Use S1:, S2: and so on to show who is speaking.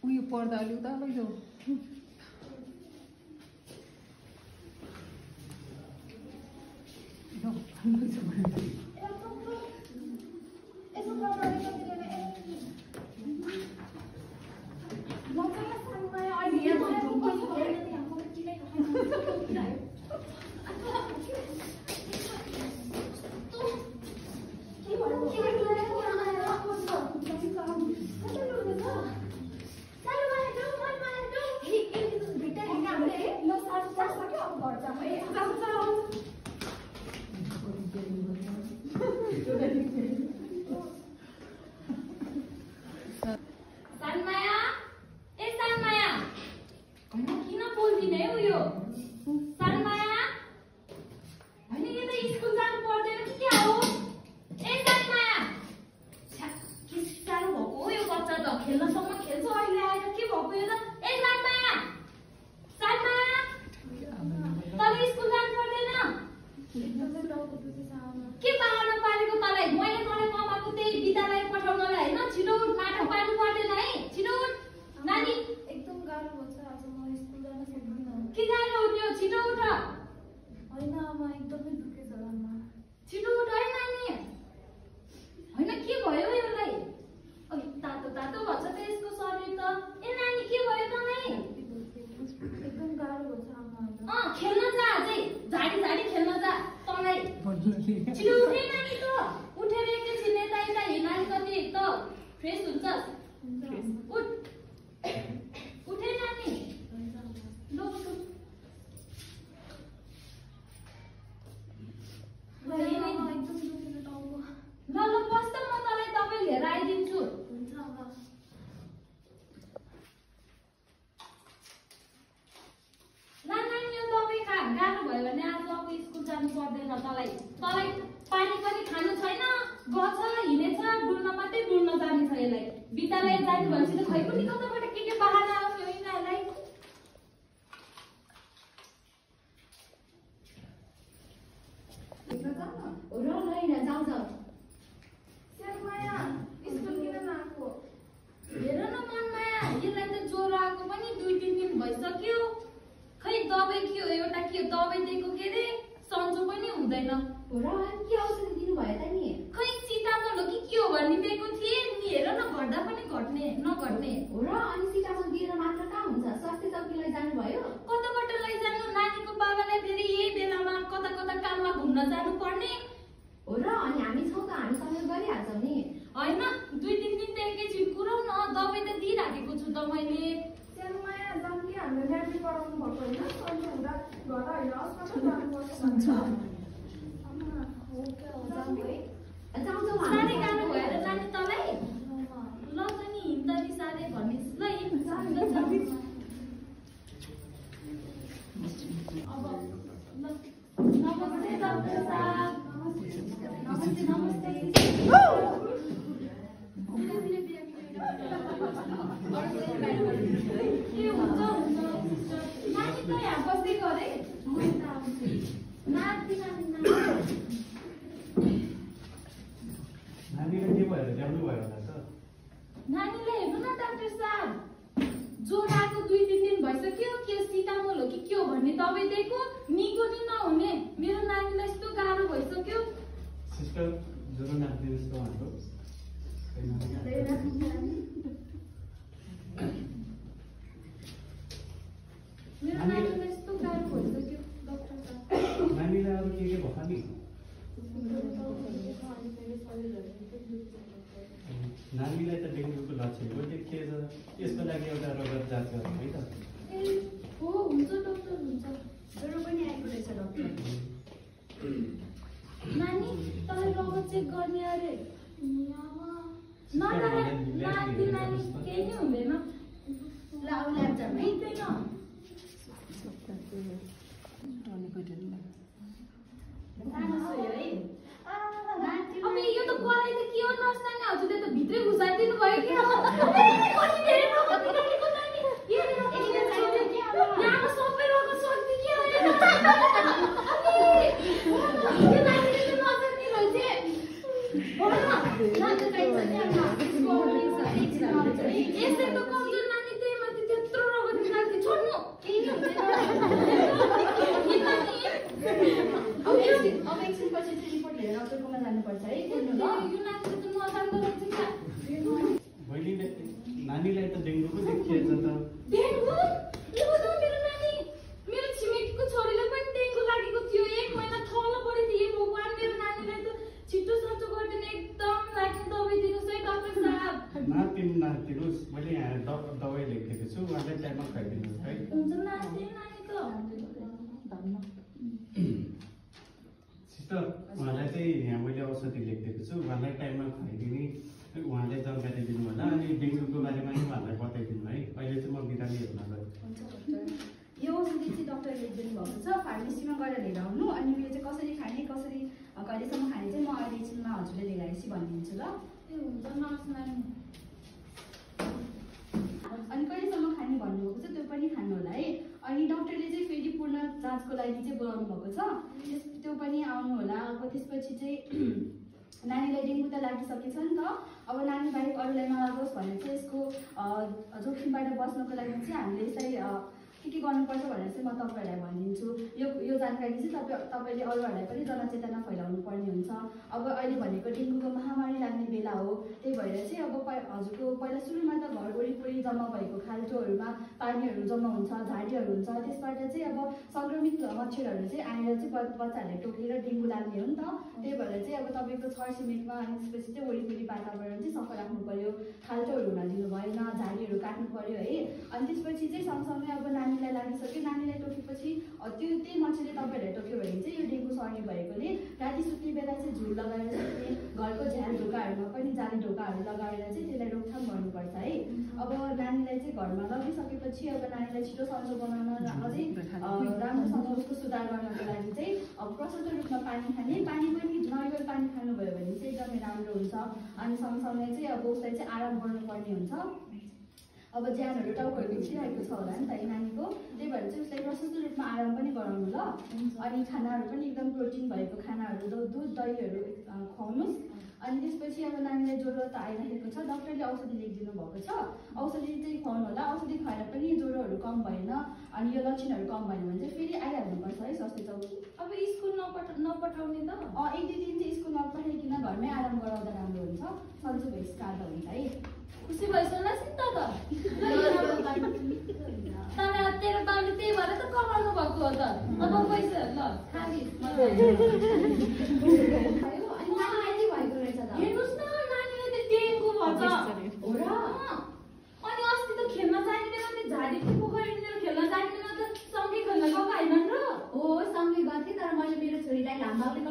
S1: उयो पर्दा अलि उता लैजाऊ
S2: नानीलाई त डेङ्गुको लक्षण हो त्यो के छ यसको लागि एउटा रगत जाँच गर्नु है त
S3: हो हुन्छ डाक्टर हुन्छ ज्वरो पनि आएको रहेछ डाक्टर नानी तपाईँ रगत चेक गर्ने अरे नानी केही नै हुँदैन ल अब ल्याब जानु है अब यो त गराइ त के हो नर्सनानी हजुरले त भित्रै घुसाइदिनु भयो कि यसै त कमजोर नानी त्यही माथि त्यत्रो रगत निकाल्थे छोड्नु
S4: अब एकछिन पछि चाहिँ रिपोर्ट लिएर डक्टरकोमा जानुपर्छ है कुर्नु ल
S3: यो नानीले त नजान्दो रहेछ क्या
S2: बहिनीले नानीलाई त डेङ्गु पो देखिएछ त
S3: डेङ्गु यो त मेरो नानी मेरो छिमेकीको छोरीलाई पनि डेङ्गु लागेको थियो 1 महिना थलो पढे थिए भगवान मेरो नानीलाई त छिटो सचो गरिदिनु एकदम लाग्ने दबाई दिनुस् है डाक्टर साहब
S2: नातिनुहोस् मैले यहाँ दबाई लेखिदिएको छु उहाँलाई टाइममा खुवाइदिनुहोस् है
S3: हुन्छ नाच्ने नानी त
S2: सिस्टर उहाँलाई चाहिँ यहाँ मैले औषधि लेखिदिएको छु उहाँलाई टाइममा खुवाइदिने उहाँले जानकारी दिनु होला अनि डेङ्गुको बारेमा नि उहाँलाई बताइदिनु है अहिले चाहिँ म बिरामी हेर्नलाई
S4: यो औषधि चाहिँ डक्टरले लेखिदिनु भएको छ फार्मेसीमा गएर लिएर आउनु अनि यो चाहिँ कसरी खाने कसरी कहिलेसम्म खाने चाहिँ म अहिले एकछिनमा हजुरले लिएर आएपछि भनिदिन्छु ल
S3: ए हुन्छ नर्स नानी
S4: अनि कहिलेसम्म खाने भन्नुभएको छ त्यो पनि खानु होला है अनि डक्टरले चाहिँ फेरि पूर्ण जाँचको लागि चाहिँ बोलाउनु भएको छ त्यो पनि आउनु होला अब त्यसपछि चाहिँ नानीलाई डेङ्गु त लागिसकेछ नि त अब नानी बाहेक अरूलाई नलागोस् भनेर चाहिँ यसको जोखिमबाट बस्नको लागि चाहिँ हामीले यसलाई के गर्नुपर्छ भनेर चाहिँ म तपाईँहरूलाई भनिदिन्छु यो जानकारी चाहिँ तपाईँले अरूहरूलाई पनि जनचेतना फैलाउनु पर्ने हुन्छ अब अहिले भनेको डेङ्गुको महामारी लाग्ने बेला हो त्यही भएर चाहिँ अब हजुरको पहिला सुरुमा त घर वरिपरि जम्मा भएको खाल्टोहरूमा पानीहरू जम्मा हुन्छ झाडीहरू हुन्छ त्यसबाट चाहिँ अब सङ्क्रमित मच्छरहरू चाहिँ आएर चाहिँ बच्चाहरूले टोकेर डेङ्गु लाग्ने हो नि त त्यही भएर चाहिँ अब तपाईँको छरछिमेकमा अनि त्यसपछि चाहिँ वरिपरि वातावरण चाहिँ सफा राख्नु पर्यो खाल्टोहरू हुन दिनु भएन झाडीहरू काट्नु पर्यो है अनि त्यसपछि चाहिँ सँगसँगै अब नानीलाई लागिसक्यो नानीलाई टोकेपछि त्यही मच्छरले तपाईँहरूलाई टोक्यो भने चाहिँ यो डेङ्गु सर्ने भएकोले राति सुत्ने बेला चाहिँ झुल लगाएर सुत्ने घरको झ्याल ढोकाहरूमा पनि जाली ढोकाहरू लगाएर चाहिँ त्यसलाई रोकथाम गर्नुपर्छ है अब नानीलाई चाहिँ घरमा लगिसकेपछि अब नानीलाई छिटो सन्चो बनाउन अझै राम्रोसँग उसको सुधार गर्नको लागि चाहिँ अब प्रशस्त रूपमा पानी खाने पानी पनि नरिवल पानी खानुभयो भने चाहिँ एकदमै राम्रो हुन्छ अनि सँगसँगै चाहिँ अब उसलाई चाहिँ आराम गर्नुपर्ने हुन्छ अब ज्यानहरू टाउकोहरू दुखिरहेको छ होला नि त नानीको त्यही भएर चाहिँ उसलाई प्रशस्त रूपमा आराम पनि गराउनु ल अनि खानाहरू पनि एकदम प्रोटिन भएको खानाहरू दुध दहीहरू खुवाउनुहोस् अनि त्यसपछि अब नानीलाई ज्वरो त आइरहेको छ डक्टरले औषधि लेखिदिनु भएको छ औषधि चाहिँ खुवाउनु होला औषधि खुवाएर पनि ज्वरोहरू कम भएन अनि यो लक्षणहरू कम भएन भने चाहिँ फेरि आइहाल्नुपर्छ है स्वास्थ्य चौकी
S3: अब स्कुल नपठाउने त
S4: 1-2 दिन चाहिँ स्कुल नपठाइकन घरमै आराम गराउँदा राम्रो हुन्छ सन्चो भएपछि काट्दा हुन्छ है
S3: खुसी भइसक्ला नि त तेरो बाबुले त्यही भएर त कमाउनु भएको हो त अब पैसा ल हेर्नुहोस् न नानीले त डेङ्गु भन्छ हो र अनि अस्ति त खेल्न जानिँदैन त्यो झाडीको पोखरीतिर खेल्न जानिँदैन त सँगै खेल्न गएको होइन र
S5: हो सँगै गएको थिएँ तर मैले मेरो छोरीलाई लामबाबुले